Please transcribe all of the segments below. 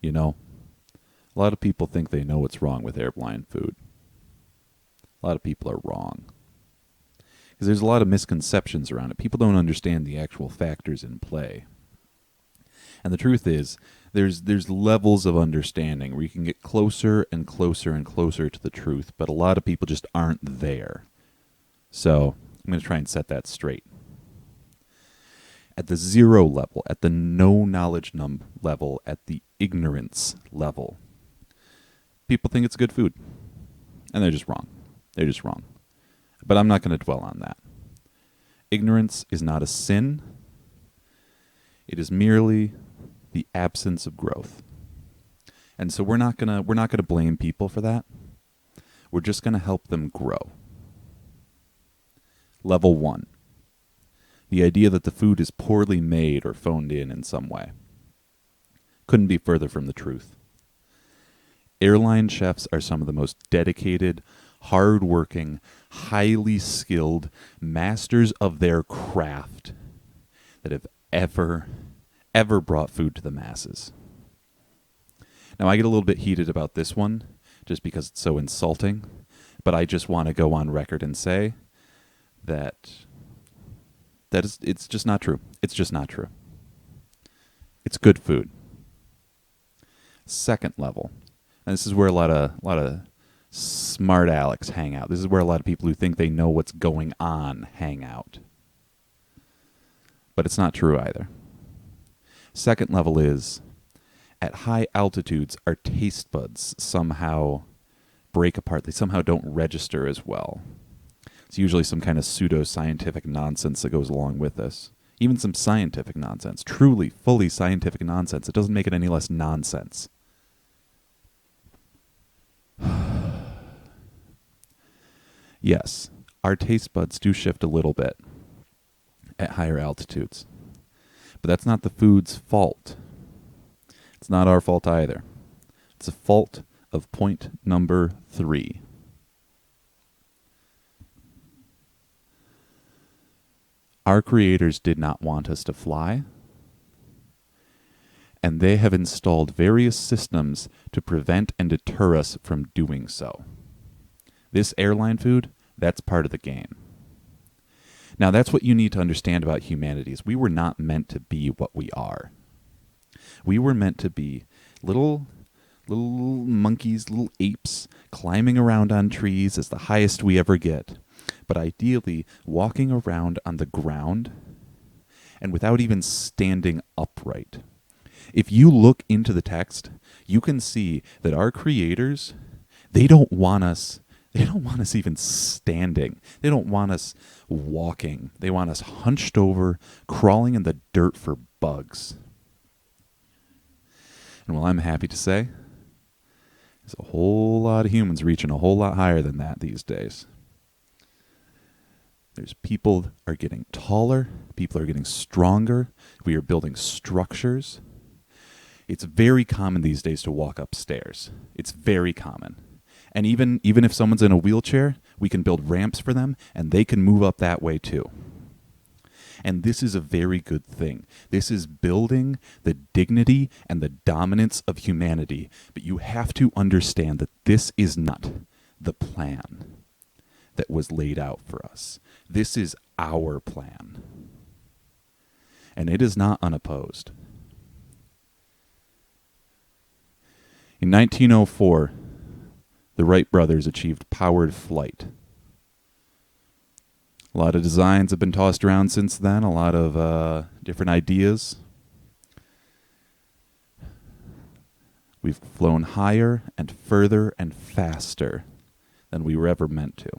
You know, a lot of people think they know what's wrong with airline food. A lot of people are wrong. Because there's a lot of misconceptions around it. People don't understand the actual factors in play. And the truth is, there's levels of understanding where you can get closer and closer and closer to the truth, but a lot of people just aren't there. So I'm going to try and set that straight. At the zero level, at the no knowledge level, at the ignorance level, people think it's good food. And they're just wrong. They're just wrong. But I'm not going to dwell on that. Ignorance is not a sin. It is merely the absence of growth. And so we're not going to blame people for that. We're just going to help them grow. Level 1. The idea that the food is poorly made or phoned in some way. Couldn't be further from the truth. Airline chefs are some of the most dedicated, hard-working, highly skilled masters of their craft that have ever brought food to the masses. Now, I get a little bit heated about this one just because it's so insulting, but I just want to go on record and say that it's just not true. It's just not true. It's good food. Second level, and this is where a lot of smart Alecs hang out. This is where a lot of people who think they know what's going on hang out. But it's not true either. Second level is, at high altitudes, our taste buds somehow break apart. They somehow don't register as well. It's usually some kind of pseudo-scientific nonsense that goes along with this. Even some scientific nonsense. Truly, fully scientific nonsense. It doesn't make it any less nonsense. Yes, our taste buds do shift a little bit at higher altitudes. But that's not the food's fault. It's not our fault either. It's a fault of point number 3. Our creators did not want us to fly, and they have installed various systems to prevent and deter us from doing so. This airline food, that's part of the game. Now, that's what you need to understand about humanity, is we were not meant to be what we are. We were meant to be little monkeys, little apes, climbing around on trees as the highest we ever get. But ideally, walking around on the ground and without even standing upright. If you look into the text, you can see that our creators, they don't want us even standing. They don't want us walking. They want us hunched over, crawling in the dirt for bugs. And while I'm happy to say, there's a whole lot of humans reaching a whole lot higher than that these days. There's people are getting taller, people are getting stronger, we are building structures. It's very common these days to walk upstairs. It's very common. And even if someone's in a wheelchair, we can build ramps for them, and they can move up that way too. And this is a very good thing. This is building the dignity and the dominance of humanity. But you have to understand that this is not the plan that was laid out for us. This is our plan. And it is not unopposed. In 1904, the Wright brothers achieved powered flight. A lot of designs have been tossed around since then, a lot of different ideas. We've flown higher and further and faster than we were ever meant to,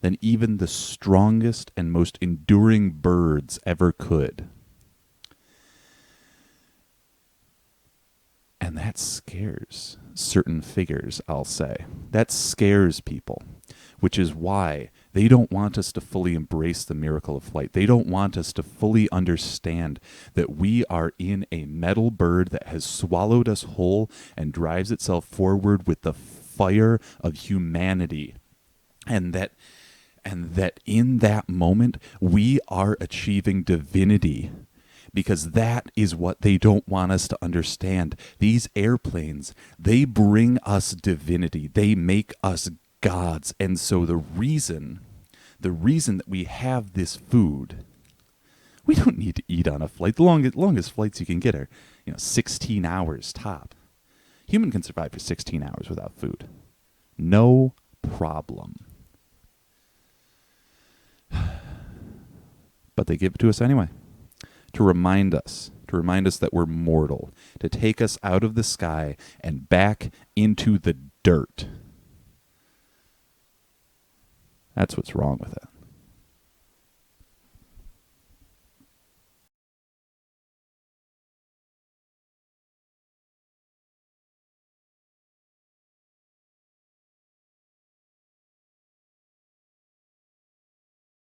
than even the strongest and most enduring birds ever could. And that scares certain figures, I'll say. That scares people, which is why they don't want us to fully embrace the miracle of flight. They don't want us to fully understand that we are in a metal bird that has swallowed us whole and drives itself forward with the fire of humanity. And that in that moment, we are achieving divinity because that is what they don't want us to understand. These airplanes, they bring us divinity. They make us gods. And so the reason that we have this food, we don't need to eat on a flight. The longest flights you can get are, 16 hours top. Human can survive for 16 hours without food. No problem. But they give it to us anyway, to remind us that we're mortal, to take us out of the sky and back into the dirt. That's what's wrong with it.